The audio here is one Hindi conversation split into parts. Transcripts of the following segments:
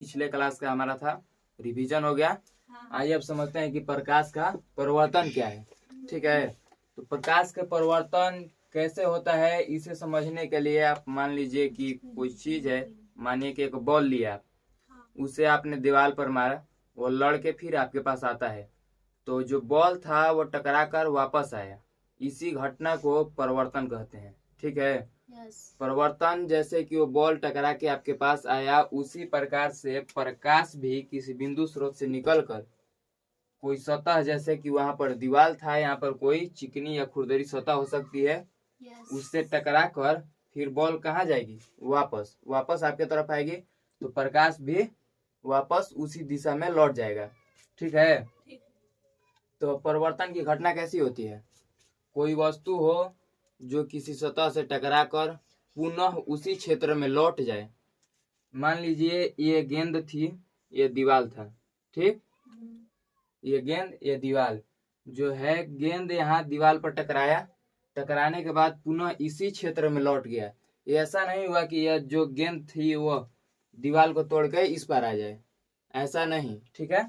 पिछले क्लास का हमारा था, रिवीजन हो गया। आइए अब समझते हैं कि प्रकाश का परिवर्तन क्या है। ठीक है, तो प्रकाश का परिवर्तन कैसे होता है, इसे समझने के लिए आप मान लीजिए कि कोई चीज है, मानिए कि एक बॉल लिया आप, उसे आपने दीवार पर मारा, वो लड़ के फिर आपके पास आता है, तो जो बॉल था वो टकरा कर वापस आया। इसी घटना को परिवर्तन कहते हैं। ठीक है, परिवर्तन जैसे कि वो बॉल टकरा के आपके पास आया, उसी प्रकार से प्रकाश भी किसी बिंदु स्रोत से निकलकर कोई सतह, जैसे कि वहां पर दीवार था, यहाँ पर कोई चिकनी या खुरदरी सतह हो सकती है, उससे टकरा कर फिर बॉल कहाँ जाएगी, वापस वापस आपके तरफ आएगी, तो प्रकाश भी वापस उसी दिशा में लौट जाएगा। ठीक है, तो परिवर्तन की घटना कैसी होती है, कोई वस्तु हो जो किसी सतह से टकरा कर पुनः उसी क्षेत्र में लौट जाए। मान लीजिए ये गेंद थी, ये दीवार था, ठीक, ये गेंद ये दीवार जो है, गेंद यहाँ दीवार पर टकराया, टकराने के बाद पुनः इसी क्षेत्र में लौट गया। ये ऐसा नहीं हुआ कि यह जो गेंद थी वो दीवार को तोड़ के इस पर आ जाए, ऐसा नहीं। ठीक है,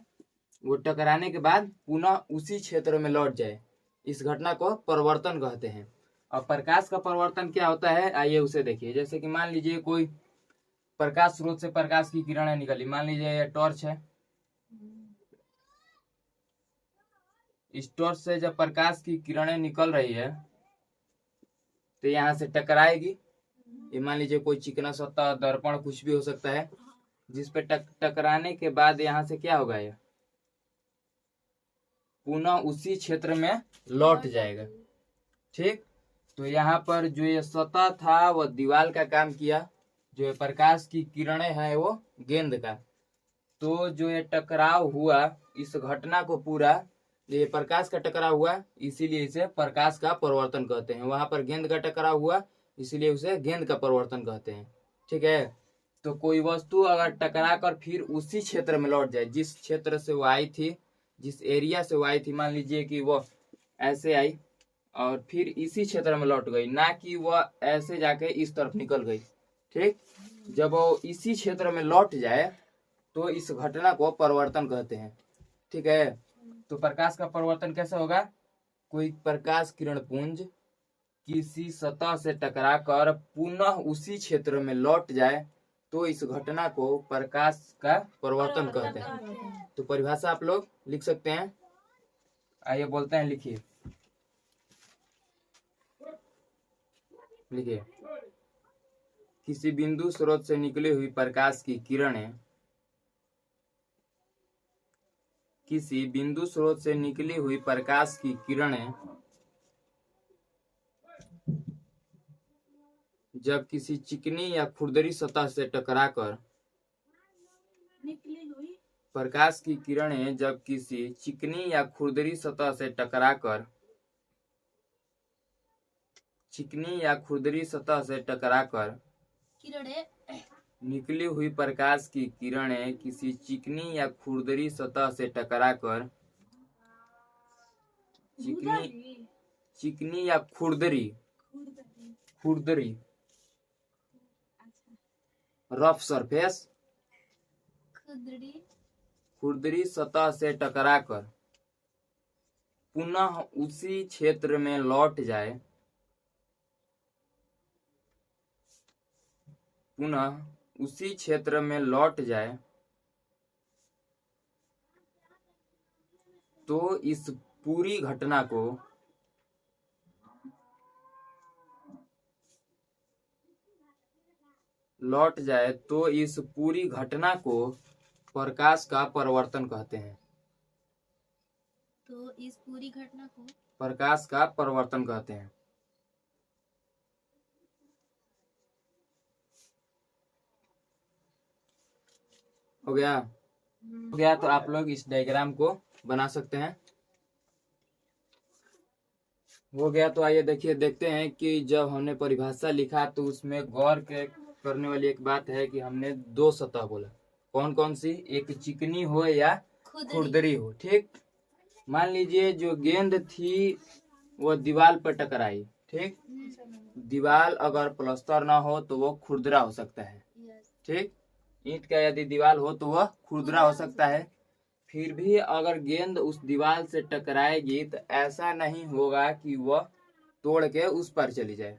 वो टकराने के बाद पुनः उसी क्षेत्र में लौट जाए, इस घटना को परिवर्तन कहते हैं। और प्रकाश का परिवर्तन क्या होता है, आइए उसे देखिए। जैसे कि मान लीजिए कोई प्रकाश स्रोत से प्रकाश की किरणें निकली, मान लीजिए यह टॉर्च है, इस टॉर्च से जब प्रकाश की किरणें निकल रही है तो यहाँ से टकराएगी। ये मान लीजिए कोई चिकना सतह, दर्पण, कुछ भी हो सकता है, जिस पे टकराने के बाद यहाँ से क्या होगा, यह पुनः उसी क्षेत्र में लौट जाएगा। ठीक, तो यहाँ पर जो ये सतह था वो दीवार का काम किया, जो ये प्रकाश की किरणें हैं वो गेंद का। तो जो ये टकराव हुआ, इस घटना को पूरा, ये प्रकाश का टकराव हुआ, इसीलिए इसे प्रकाश का परिवर्तन कहते हैं। वहां पर गेंद का टकराव हुआ, इसीलिए उसे गेंद का परिवर्तन कहते हैं। ठीक है, तो कोई वस्तु अगर टकरा कर फिर उसी क्षेत्र में लौट जाए, जिस क्षेत्र से वो आई थी, जिस एरिया से वो आई थी, मान लीजिए कि वो ऐसे आई और फिर इसी क्षेत्र में लौट गई, ना कि वह ऐसे जाके इस तरफ निकल गई। ठीक, जब वो इसी क्षेत्र में लौट जाए तो इस घटना को परिवर्तन कहते हैं। ठीक है, तो प्रकाश का परिवर्तन कैसे होगा, कोई प्रकाश किरण पुंज किसी सतह से टकराकर पुनः उसी क्षेत्र में लौट जाए तो इस घटना को प्रकाश का परिवर्तन कहते हैं। तो परिभाषा आप लोग लिख सकते हैं, आइए बोलते हैं, लिखिए, लिखिए। किसी बिंदु स्रोत से निकली हुई प्रकाश की किरणें, किसी बिंदु स्रोत से निकली हुई प्रकाश की किरणें जब किसी चिकनी या खुरदरी सतह से टकराकर, प्रकाश की किरणें जब किसी चिकनी या खुरदरी सतह से टकराकर, चिकनी या खुरदरी सतह से टकराकर निकली हुई प्रकाश की किरणें किसी चिकनी या खुरदरी सतह से टकराकर, चिकनी या खुरदरी, खुरदरी रफ सरफेस, खुरदरी सतह से टकराकर पुनः उसी क्षेत्र में लौट जाए, पुनः उसी क्षेत्र में लौट जाए तो इस पूरी घटना को लौट जाए तो इस पूरी घटना को प्रकाश का परिवर्तन कहते हैं। तो इस पूरी घटना को प्रकाश का परिवर्तन कहते हैं। हो गया, हो गया, तो आप लोग इस डायग्राम को बना सकते हैं। हो गया, तो आइए देखिए, देखते हैं कि जब हमने परिभाषा लिखा तो उसमें गौर करने वाली एक बात है कि हमने दो सतह बोला, कौन कौन सी, एक चिकनी हो या खुरदरी हो। ठीक, मान लीजिए जो गेंद थी वो दीवार पर टकराई, ठीक, दीवार अगर प्लास्टर ना हो तो वो खुरदरा हो सकता है। ठीक, ईंट का यदि दीवार हो तो वह खुरदरा हो सकता है। फिर भी अगर गेंद उस दीवार से टकराएगी तो ऐसा नहीं होगा कि वह तोड़ के उस पर चली जाए,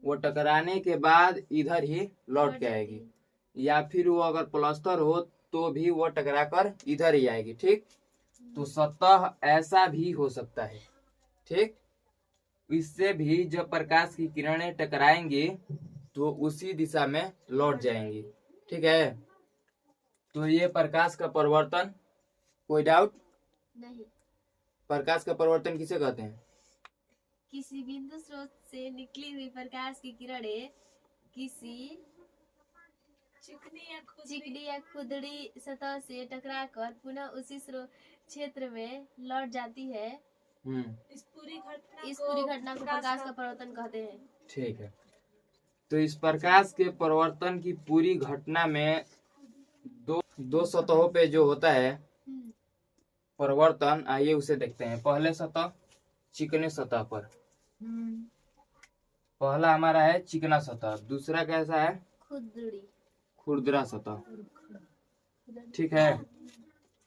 वो टकराने के बाद इधर ही लौट के आएगी। या फिर वो अगर प्लास्टर हो तो भी वो टकरा कर इधर ही आएगी। ठीक, तो सतह ऐसा भी हो सकता है। ठीक, इससे भी जब प्रकाश की किरणें टकराएंगी तो उसी दिशा में लौट जाएंगी। ठीक है, तो ये प्रकाश का परिवर्तन। कोई डाउट नहीं। प्रकाश का परिवर्तन किसे कहते हैं? किसी बिंदु स्रोत से निकली हुई प्रकाश की किरणें किसी चिकनी या खुरदरी सतह से टकराकर पुनः उसी क्षेत्र में लौट जाती है। इस पूरी घटना को प्रकाश का परिवर्तन कहते हैं। ठीक है, तो इस प्रकाश के परिवर्तन की पूरी घटना में दो सतहों पे जो होता है परिवर्तन, आइए उसे देखते हैं। पहले सतह चिकने सतह पर, पहला हमारा है चिकना सतह, दूसरा कैसा है? खुरदरा सतह। ठीक है,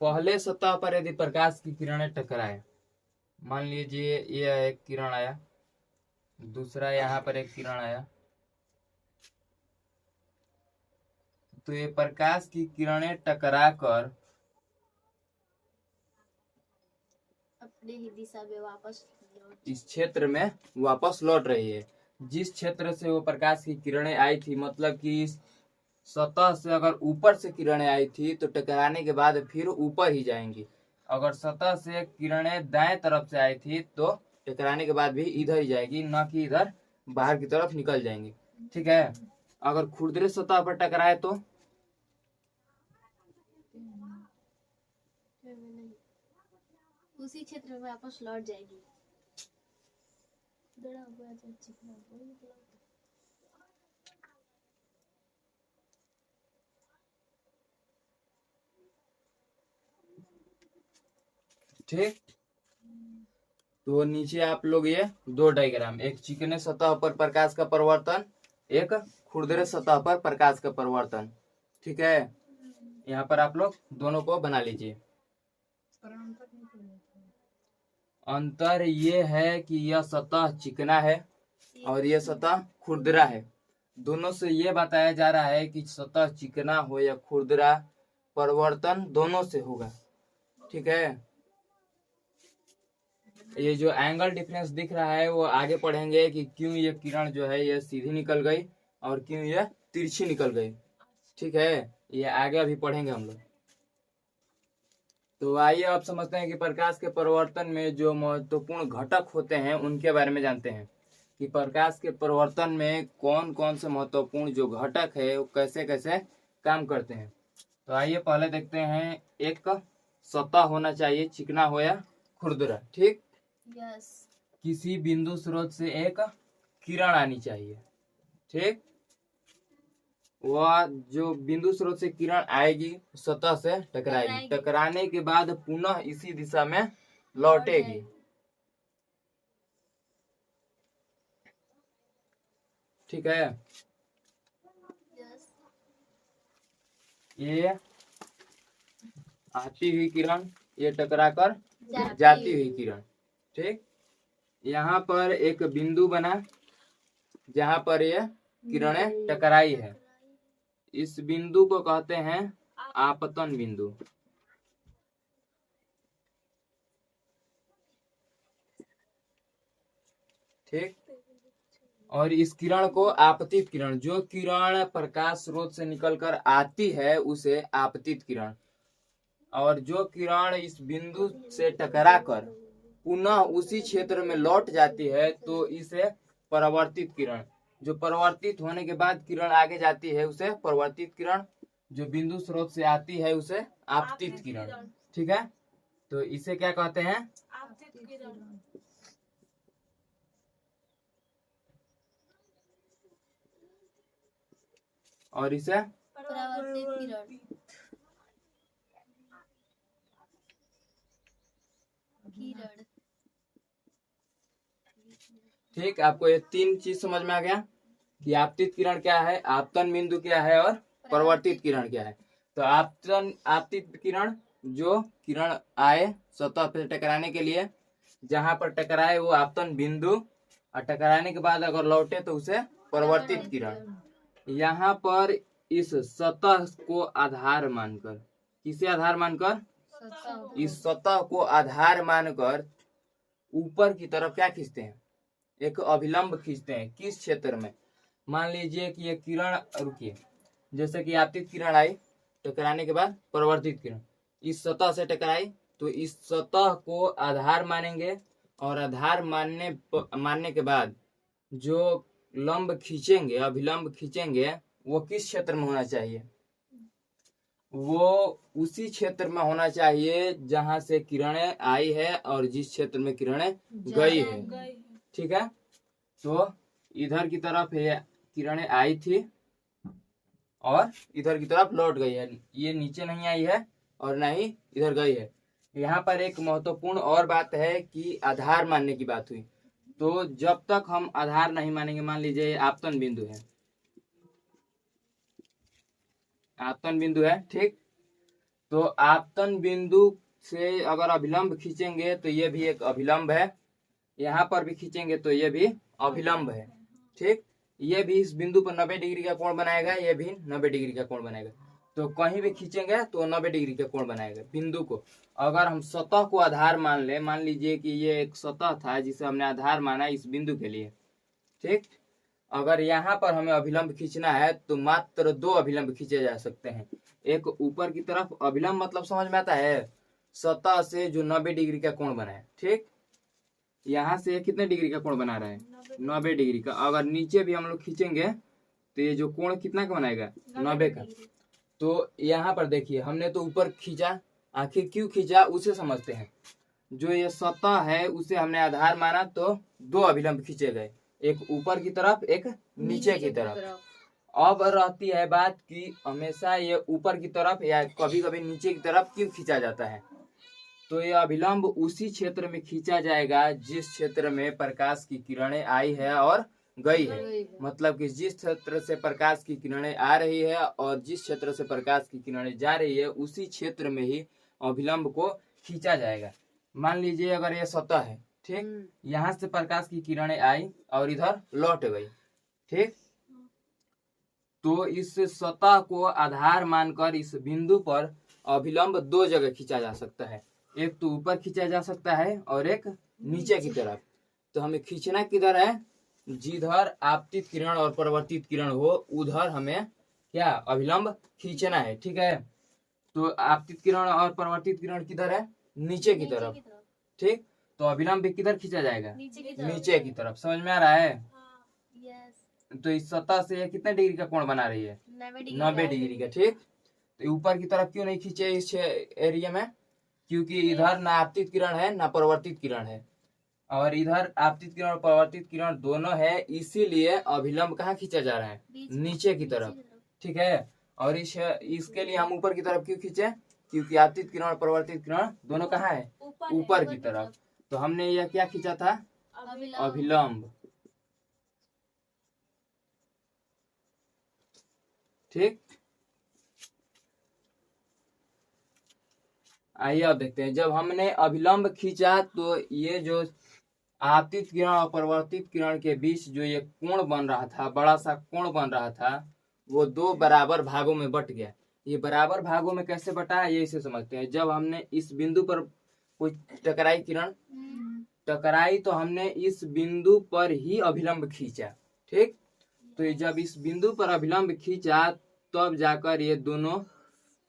पहले सतह पर यदि प्रकाश की किरणें टकराए, मान लीजिए ये एक किरण आया, दूसरा यहाँ पर एक किरण आया, तो ये प्रकाश की किरणें टकराकर अपने ही दिशा में वापस इस क्षेत्र में वापस लौट रही है। जिस क्षेत्र से वो प्रकाश की किरणें आई थी, मतलब कि इस सतह से अगर ऊपर से किरणें आई थी तो टकराने के बाद फिर ऊपर ही जाएंगी। अगर सतह से किरणें दाएं तरफ से आई थी तो टकराने के बाद भी इधर ही जाएगी, न कि इधर बाहर की तरफ निकल जाएंगी। ठीक है, अगर खुरदरे सतह पर टकराए तो उसी क्षेत्र में वापस लौट जाएगी। ठीक, तो नीचे आप लोग ये दो डायग्राम, एक चिकने सतह पर प्रकाश का परिवर्तन, एक खुरदरे सतह पर प्रकाश का परिवर्तन। ठीक है, यहाँ पर आप लोग दोनों को बना लीजिए। अंतर ये है कि यह सतह चिकना है और यह सतह खुरदरा है। दोनों से ये बताया जा रहा है कि सतह चिकना हो या खुरदरा, परिवर्तन दोनों से होगा। ठीक है, ये जो एंगल डिफरेंस दिख रहा है वो आगे पढ़ेंगे कि क्यों ये किरण जो है ये सीधी निकल गई और क्यों ये तिरछी निकल गई। ठीक है, ये आगे अभी पढ़ेंगे हम लोग। तो आइए आप समझते हैं कि प्रकाश के परिवर्तन में जो महत्वपूर्ण घटक होते हैं उनके बारे में जानते हैं कि प्रकाश के परिवर्तन में कौन कौन से महत्वपूर्ण जो घटक है वो कैसे कैसे काम करते हैं। तो आइए पहले देखते हैं, एक सतह होना चाहिए, चिकना हो या खुरदरा। ठीक, किसी बिंदु स्रोत से एक किरण आनी चाहिए। ठीक, वह जो बिंदु स्रोत से किरण आएगी सतह से टकराएगी, टकराने के बाद पुनः इसी दिशा में लौटेगी। ठीक है, ये आती हुई किरण, ये टकराकर जाती हुई किरण। ठीक, यहाँ पर एक बिंदु बना जहां पर ये किरणें टकराई है, इस बिंदु को कहते हैं आपतन बिंदु। ठीक, और इस किरण को आपतित किरण, जो किरण प्रकाश स्रोत से निकलकर आती है उसे आपतित किरण, और जो किरण इस बिंदु से टकराकर पुनः उसी क्षेत्र में लौट जाती है तो इसे परावर्तित किरण, जो परावर्तित होने के बाद किरण आगे जाती है उसे परावर्तित किरण, जो बिंदु स्रोत से आती है उसे आपतित किरण। ठीक है, तो इसे क्या कहते हैं? आपतित किरण। और इसे परावर्तित किरण। ठीक, आपको ये तीन चीज समझ में आ गया कि आपतित किरण क्या है, आपतन बिंदु क्या है और परावर्तित किरण क्या है। तो आपतित किरण, जो किरण आए सतह पे टकराने के लिए, जहां पर टकराए वो आपतन बिंदु, और टकराने के बाद अगर लौटे तो उसे परावर्तित किरण। यहाँ पर इस सतह को आधार मानकर, किसे आधार मानकर, इस सतह को आधार मानकर ऊपर की तरफ क्या खींचते हैं, एक अभिलंब खींचते हैं। किस क्षेत्र में, मान लीजिए कि ये किरण, रुकिए, जैसे कि आपतित किरण आई, टकराने के बाद परावर्तित किरण इस सतह से टकराई, तो इस सतह को आधार मानेंगे, और आधार मानने के बाद जो लंब खींचेंगे, अभिलंब खींचेंगे, वो किस क्षेत्र में होना चाहिए, वो उसी क्षेत्र में होना चाहिए जहां से किरणें आई है और जिस क्षेत्र में किरणें गई है। ठीक है, तो इधर की तरफ ये किरणें आई थी और इधर की तरफ लौट गई है, ये नीचे नहीं आई है और ना ही इधर गई है। यहाँ पर एक महत्वपूर्ण और बात है कि आधार मानने की बात हुई, तो जब तक हम आधार नहीं मानेंगे, मान लीजिए आपतन बिंदु है, आपतन बिंदु है, ठीक, तो आपतन बिंदु से अगर अभिलंब खींचेंगे तो ये भी एक अभिलंब है, यहाँ पर भी खींचेंगे तो ये भी अभिलंब है, ठीक, ये भी इस बिंदु पर 90 डिग्री का कोण बनाएगा, ये भी 90 डिग्री का कोण बनाएगा, तो कहीं भी खींचेंगे तो 90 डिग्री का कोण बनाएगा बिंदु को। अगर हम सतह को आधार मान ले, मान लीजिए कि ये एक सतह था जिसे हमने आधार माना इस बिंदु के लिए, ठीक, अगर यहाँ पर हमें अभिलंब खींचना है तो मात्र 2 अभिलंब खींचे जा सकते हैं। एक ऊपर की तरफ अभिलंब, मतलब समझ में आता है, सतह से जो 90 डिग्री का कोण बनाए, ठीक, यहाँ से कितने डिग्री का कोण बना रहा है, 90 डिग्री का। अगर नीचे भी हम लोग खींचेंगे तो ये जो कोण कितना का बनाएगा, 90 का। तो यहाँ पर देखिए, हमने तो ऊपर खींचा, आखिर क्यों खींचा उसे समझते हैं। जो ये सतह है उसे हमने आधार माना, तो 2 अभिलंब खींचे गए, एक ऊपर की तरफ, एक नीचे की तरफ। अब रहती है बात कि हमेशा ये ऊपर की तरफ या कभी कभी नीचे की तरफ क्यों खींचा जाता है, तो ये अभिलंब उसी क्षेत्र में खींचा जाएगा जिस क्षेत्र में प्रकाश की किरणें आई है और गई है। मतलब कि जिस क्षेत्र से प्रकाश की किरणें आ रही है और जिस क्षेत्र से प्रकाश की किरणें जा रही है, उसी क्षेत्र में ही अभिलंब को खींचा जाएगा। मान लीजिए अगर ये सतह है, ठीक, यहाँ से प्रकाश की किरणें आई और इधर लौट गई, ठीक, तो इस सतह को आधार मानकर इस बिंदु पर अभिलंब 2 जगह खींचा जा सकता है, एक तो ऊपर खींचा जा सकता है और एक नीचे की तरफ। तो हमें खींचना किधर है, जिधर आपतित किरण और परावर्तित किरण हो उधर हमें क्या अभिलंब खींचना है, ठीक है। तो आपतित किरण और परावर्तित किरण किधर है, नीचे की तरफ, ठीक, तो अभिलंब भी किधर खींचा जाएगा, नीचे की तरफ। समझ में आ रहा है। तो इस सतह से कितने डिग्री का कोण बना रही है, 90 डिग्री का, ठीक। तो ऊपर की तरफ क्यों नहीं खींचे इस एरिया में, क्योंकि इधर ना आपतित किरण है ना परावर्तित किरण है, और इधर आपतित किरण और परावर्तित किरण दोनों है, इसीलिए अभिलंब कहाँ खींचा जा रहा है, नीचे की तरफ, ठीक है। और इसके लिए हम ऊपर की तरफ क्यों खींचे, क्योंकि आपतित किरण और परावर्तित किरण दोनों कहाँ है, ऊपर की तरफ। तो हमने यह क्या खींचा था, अभिलंब, ठीक। आइए अब देखते हैं, जब हमने अभिलंब खींचा तो ये जो आपतित किरण और परावर्तित किरण के बीच जो ये कोण बन रहा था, बड़ा सा कोण बन रहा था, वो 2 बराबर भागों में बट गया। ये बराबर भागों में कैसे बटा है, ये इसे समझते हैं। जब हमने इस बिंदु पर कोई टकराई किरण, टकराई तो हमने इस बिंदु पर ही अभिलंब खींचा, ठीक। तो जब इस बिंदु पर अभिलंब खींचा तब जाकर ये दोनों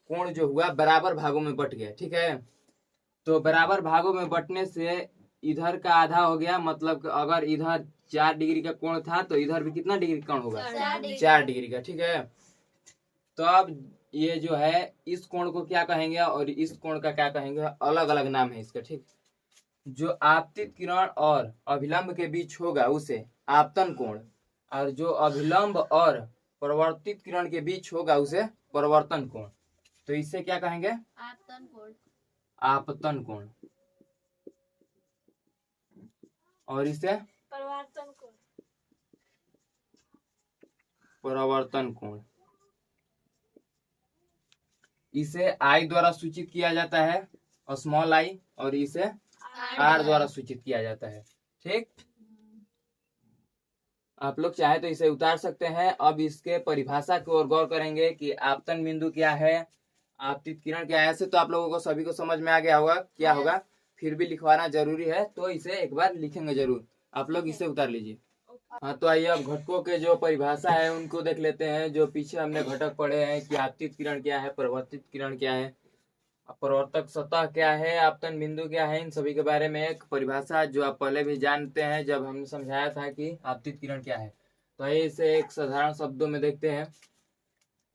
कोण जो हुआ बराबर भागों में बट गया, ठीक है। तो बराबर भागों में बटने से इधर का आधा हो गया, मतलब अगर इधर 4 डिग्री का कोण था तो इधर भी कितना डिग्री का कोण होगा, 4 डिग्री का, ठीक है। तो अब ये जो है इस कोण को क्या कहेंगे और इस कोण का क्या कहेंगे, अलग अलग नाम है इसका, ठीक। जो आपतित किरण और अभिलंब के बीच होगा उसे आपतन कोण, और जो अभिलंब और परावर्तित किरण के बीच होगा उसे परावर्तन कोण। तो इसे क्या कहेंगे, आपतन कोण, आपतन कोण, और इसे परावर्तन कोण, परावर्तन कोण। इसे आई द्वारा सूचित किया जाता है स्मॉल आई, और इसे आर द्वारा सूचित किया जाता है। ठीक, आप लोग चाहे तो इसे उतार सकते हैं। अब इसके परिभाषा की ओर गौर करेंगे कि आपतन बिंदु क्या है, आपतित किरण क्या है। ऐसे तो आप लोगों को सभी को समझ में आ गया होगा क्या होगा, फिर भी लिखवाना जरूरी है, तो इसे एक बार लिखेंगे जरूर। आप लोग इसे उतार लीजिए। हाँ, तो आइए अब घटकों के जो परिभाषा है उनको देख लेते हैं। जो पीछे हमने घटक पढ़े हैं कि आपतित किरण क्या है, परिवर्तित किरण क्या है, परावर्तक सतह क्या है, आपतन बिंदु क्या है, इन सभी के बारे में एक परिभाषा जो आप पहले भी जानते हैं जब हमने समझाया था कि आपतित किरण क्या है। तो आइए इसे एक साधारण शब्दों में देखते हैं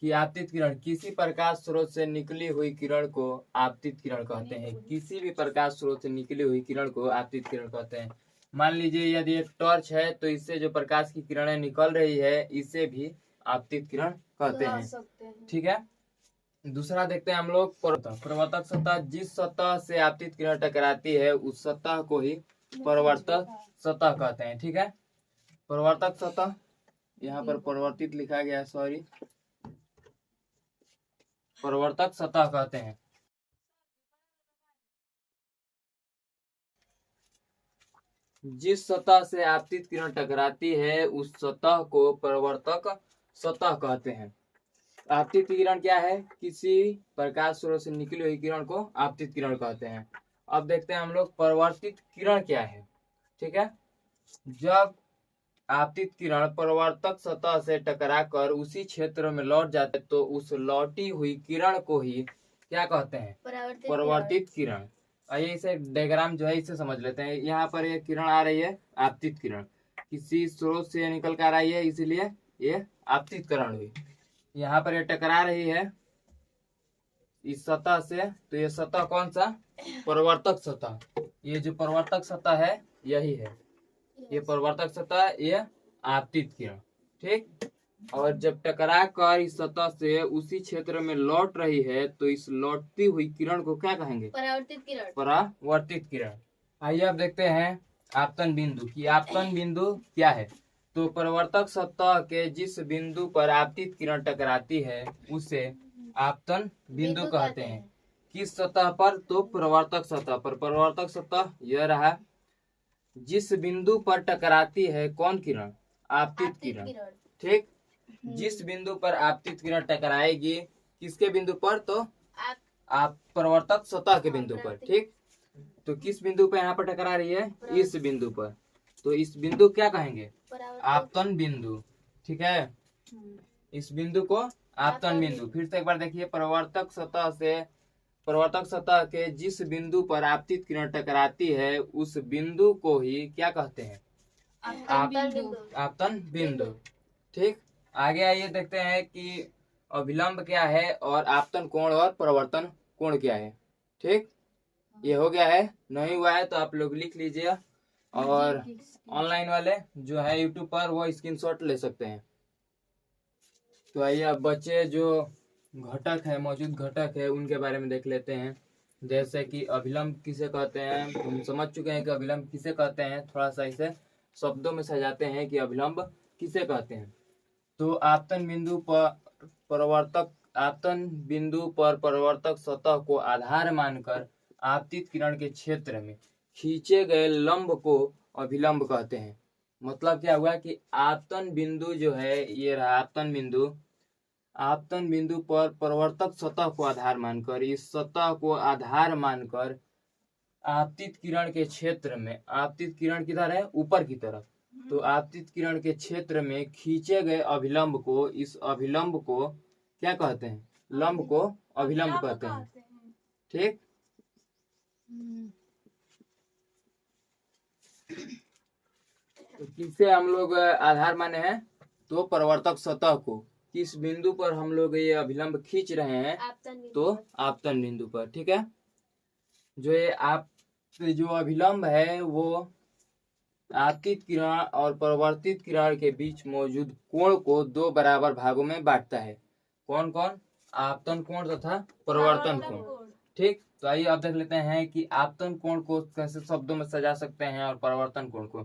कि आपतित किरण किसी प्रकाश स्रोत से निकली हुई किरण को आपतित किरण कहते हैं। किसी भी प्रकाश स्रोत से निकली हुई किरण को आपतित किरण कहते हैं। मान लीजिए यदि एक टॉर्च है तो इससे जो प्रकाश की किरणें निकल रही है इसे भी आपतित किरण कहते हैं। ठीक है, दूसरा देखते हैं हम लोग प्रवर्तक सतह। जिस सतह से आपतित किरण टकराती है उस सतह को ही प्रवर्तक सतह कहते हैं। ठीक है, प्रवर्तक सतह, यहाँ पर परिवर्तित लिखा गया है, सॉरी, प्रवर्तक सतह कहते हैं। जिस सतह से आपतित किरण टकराती है उस सतह को प्रवर्तक सतह कहते हैं। आपतित किरण क्या है, किसी प्रकाश स्रोत से निकली हुई किरण को आपतित किरण कहते हैं। अब देखते हैं हम लोग परावर्तित किरण क्या है। ठीक है, जब आपतित किरण परावर्तक सतह से टकराकर उसी क्षेत्र में लौट जाते तो उस लौटी हुई किरण को ही क्या कहते हैं, परावर्तित किरण। आइए इसे डायग्राम जो है इसे समझ लेते हैं। यहाँ पर ये किरण आ रही है आपतित किरण, किसी स्रोत से निकल कर आई है, इसीलिए ये आपतित किरण हुई। यहाँ पर ये टकरा रही है इस सतह से, तो ये सतह कौन सा, परावर्तक सतह। ये जो परावर्तक सतह है यही है, ये परावर्तक सतह, ये आपतित किरण। ठीक, और जब टकरा कर इस सतह से उसी क्षेत्र में लौट रही है तो इस लौटती हुई किरण को क्या कहेंगे, परावर्तित किरण। परावर्तित किरण। आइए अब देखते हैं आपतन बिंदु की आपतन बिंदु क्या है। तो परावर्तक सतह के जिस बिंदु पर आपतित किरण टकराती है उसे आपतन बिंदु कहते हैं। किस सतह पर, तो परावर्तक सतह पर। परावर्तक सतह यह रहा। जिस बिंदु पर टकराती है कौन किरण, आपतित किरण। ठीक, जिस बिंदु पर आपतित किरण टकराएगी, किसके बिंदु पर, तो आप परावर्तक सतह के बिंदु पर। ठीक, तो किस बिंदु पर यहाँ पर टकरा रही है, इस बिंदु पर, तो इस बिंदु क्या कहेंगे, आपतन बिंदु। ठीक है, इस बिंदु को आपतन बिंदु। फिर से एक बार देखिए, परावर्तक सतह के जिस बिंदु पर आपतित किरण टकराती है उस बिंदु को ही क्या कहते हैं, आपतन बिंदु। ठीक, आगे आइए देखते हैं कि अभिलंब क्या है और आपतन कोण और परावर्तन कोण क्या है। ठीक, ये हो गया है, नहीं हुआ है तो आप लोग लिख लीजिए, और ऑनलाइन वाले जो है यूट्यूब पर वो स्क्रीनशॉट ले सकते हैं। तो आइए अब बच्चे जो घटक है, मौजूद घटक है, उनके बारे में देख लेते हैं। जैसे कि अभिलंब किसे कहते हैं, हम समझ चुके हैं कि अभिलंब किसे कहते हैं। थोड़ा सा इसे शब्दों में सजाते हैं कि अभिलंब किसे कहते हैं। तो आपतन बिंदु पर परावर्तक सतह को आधार मानकर आपतित किरण के क्षेत्र में खींचे गए लंब को अभिलंब कहते हैं। मतलब क्या हुआ कि आपतन बिंदु जो है, ये रहा आपतन बिंदु पर परावर्तक सतह को आधार मानकर, इस सतह को आधार मानकर आपतित किरण के क्षेत्र में, आपतित किरण किधर है, ऊपर की तरफ, तो आपतित किरण के क्षेत्र में खींचे गए अभिलंब को, इस अभिलंब को क्या कहते हैं, लंब को अभिलंब कहते हैं। ठीक, तो किससे हम लोग आधार माने हैं, तो परावर्तक सतह को। किस बिंदु पर हम लोग ये अभिलंब खींच रहे हैं, तो आपतन बिंदु पर। ठीक है, जो अभिलंब है वो आपतित किरण और परावर्तित किरण के बीच मौजूद कोण को दो बराबर भागों में बांटता है। कौन कौन, आपतन कोण तथा परावर्तन कोण। ठीक, तो आइए अब देख लेते हैं कि आपतन कोण को कैसे शब्दों में सजा सकते हैं और परावर्तन कोण को।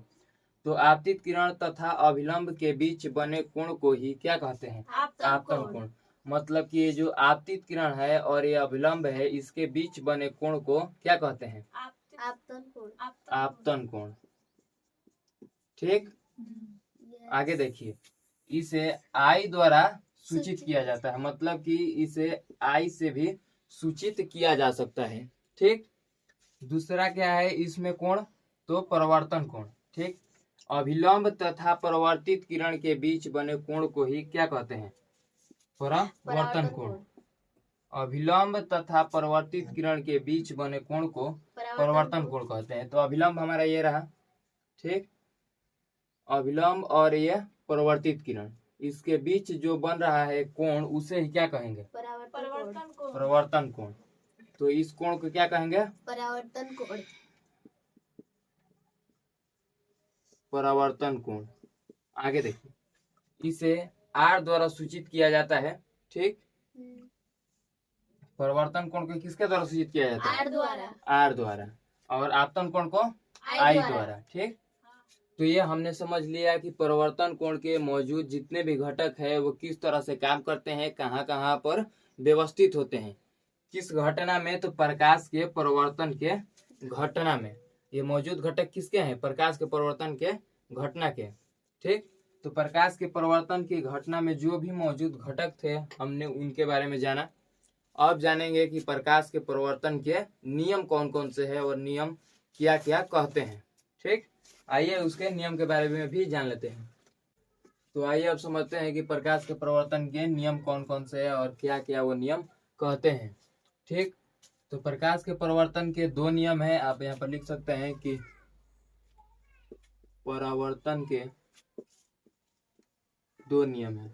तो आपतित किरण तथा अभिलंब के बीच बने कोण को ही क्या कहते हैं, आपतन कोण। मतलब कि ये जो आपतित किरण है और ये अभिलंब है, इसके बीच बने कोण को क्या कहते हैं? आपतन कोण। आपतन कोण। ठीक, आगे देखिए, इसे आई द्वारा सूचित किया जाता है, मतलब कि इसे आई से भी सूचित किया जा सकता है। ठीक, दूसरा क्या है इसमें कोण? तो परावर्तन कोण। ठीक, अभिलंब तथा परावर्तित किरण के बीच बने कोण को ही क्या कहते हैं? परावर्तन कोण। अभिलंब तथा परावर्तित किरण के बीच बने कोण को परावर्तन कोण कहते हैं। तो अभिलंब हमारा ये रहा, ठीक, अभिलंब और ये परावर्तित किरण, इसके बीच जो बन रहा है कोण उसे ही क्या कहेंगे? परावर्तन कोण। तो इस कोण को क्या कहेंगे? परावर्तन कोण। परावर्तन कोण। आगे देखिए, इसे आर द्वारा सूचित किया जाता है। ठीक, परावर्तन कोण को किसके द्वारा सूचित किया जाता है? आर द्वारा। आर द्वारा। और आपतन कोण को आई द्वारा। ठीक, तो ये हमने समझ लिया कि परावर्तन कोण के मौजूद जितने भी घटक है वो किस तरह से काम करते हैं, कहाँ कहाँ पर व्यवस्थित होते हैं, किस घटना में? तो प्रकाश के परावर्तन के घटना में ये मौजूद घटक किसके हैं? प्रकाश के परावर्तन के घटना के। ठीक, तो प्रकाश के परावर्तन की घटना में जो भी मौजूद घटक थे हमने उनके बारे में जाना। अब जानेंगे कि प्रकाश के परावर्तन के नियम कौन कौन से हैं और नियम क्या क्या कहते हैं। ठीक, आइए उसके नियम के बारे में भी जान लेते हैं। तो आइए अब समझते हैं कि प्रकाश के परावर्तन के नियम कौन कौन से हैं और क्या क्या वो नियम कहते हैं। ठीक, तो प्रकाश के परावर्तन के दो नियम हैं, आप यहाँ पर लिख सकते हैं कि परावर्तन के दो नियम हैं।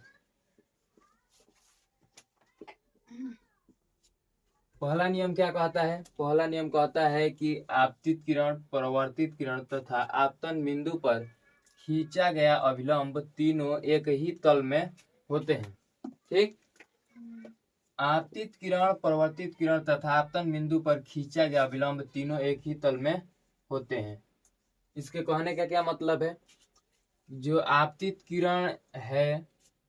पहला नियम क्या कहता है? पहला नियम कहता है कि आपतित किरण, परावर्तित किरण तथा आपतन बिंदु पर खींचा गया अभिलंब तीनों एक ही तल में होते हैं। ठीक, आपतित किरण, परावर्तित किरण तथा आपतन बिंदु पर खींचा गया अभिलंब तीनों एक ही तल में होते हैं। इसके कहने का क्या मतलब है? जो आपतित किरण है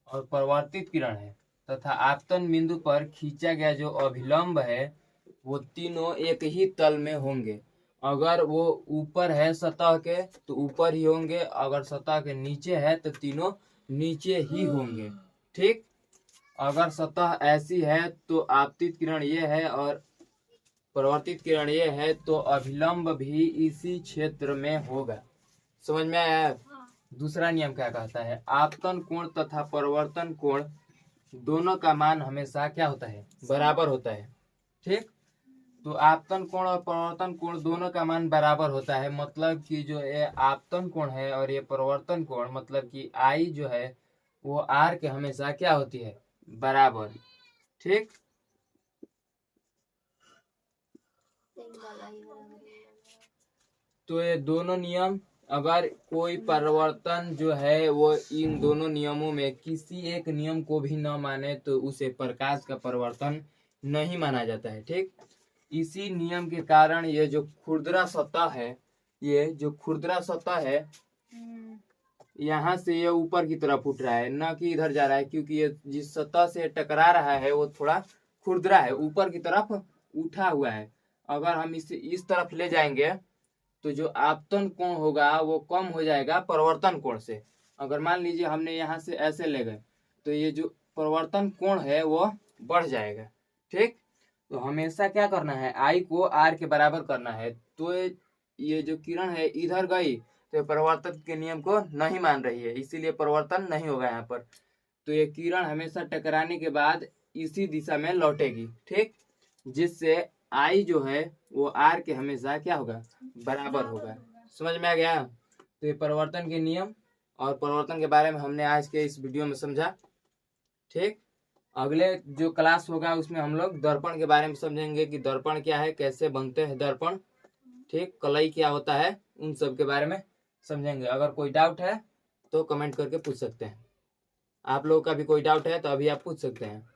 और परावर्तित किरण है तथा आपतन बिंदु पर खींचा गया जो अभिलंब है वो तीनों एक ही तल में होंगे। अगर वो ऊपर है सतह के तो ऊपर ही होंगे, अगर सतह के नीचे है तो तीनों नीचे ही होंगे। ठीक, अगर सतह ऐसी है तो आपतित किरण ये है और परावर्तित किरण ये है तो अभिलंब भी इसी क्षेत्र में होगा। समझ में आया? दूसरा नियम क्या कहता है? आपतन कोण तथा परावर्तन कोण दोनों का मान हमेशा क्या होता है? बराबर होता है। ठीक, तो आपतन कोण और परावर्तन कोण दोनों का मान बराबर होता है, मतलब कि जो ये आपतन कोण है और ये परावर्तन कोण, मतलब कि आई जो है वो आर के हमेशा क्या होती है? बराबर। ठीक, तो ये दोनों नियम, अगर कोई परिवर्तन जो है वो इन दोनों नियमों में किसी एक नियम को भी न माने तो उसे प्रकाश का परिवर्तन नहीं माना जाता है। ठीक, इसी नियम के कारण ये जो खुरदरा सतह है, ये जो खुरदरा सतह है यहाँ से ये ऊपर की तरफ उठ रहा है, न कि इधर जा रहा है, क्योंकि ये जिस सतह से टकरा रहा है वो थोड़ा खुरदरा है, ऊपर की तरफ उठा हुआ है। अगर हम इसे इस तरफ ले जाएंगे तो जो आपतन कोण होगा वो कम हो जाएगा परावर्तन कोण से। अगर मान लीजिए हमने यहाँ से ऐसे ले गए तो ये जो परावर्तन कोण है वो बढ़ जाएगा। ठीक, तो हमेशा क्या करना है? आई को आर के बराबर करना है। तो ये जो किरण है इधर गई तो परावर्तन के नियम को नहीं मान रही है, इसीलिए परावर्तन नहीं होगा यहाँ पर। तो ये किरण हमेशा टकराने के बाद इसी दिशा में लौटेगी। ठीक, जिससे आई जो है वो आर के हमेशा क्या होगा? बराबर होगा। समझ में आ गया? तो ये परिवर्तन के नियम और परिवर्तन के बारे में हमने आज के इस वीडियो में समझा। ठीक, अगले जो क्लास होगा उसमें हम लोग दर्पण के बारे में समझेंगे कि दर्पण क्या है, कैसे बनते हैं दर्पण। ठीक, कलई क्या होता है, उन सब के बारे में समझेंगे। अगर कोई डाउट है तो कमेंट करके पूछ सकते हैं। आप लोगों का भी कोई डाउट है तो अभी आप पूछ सकते हैं।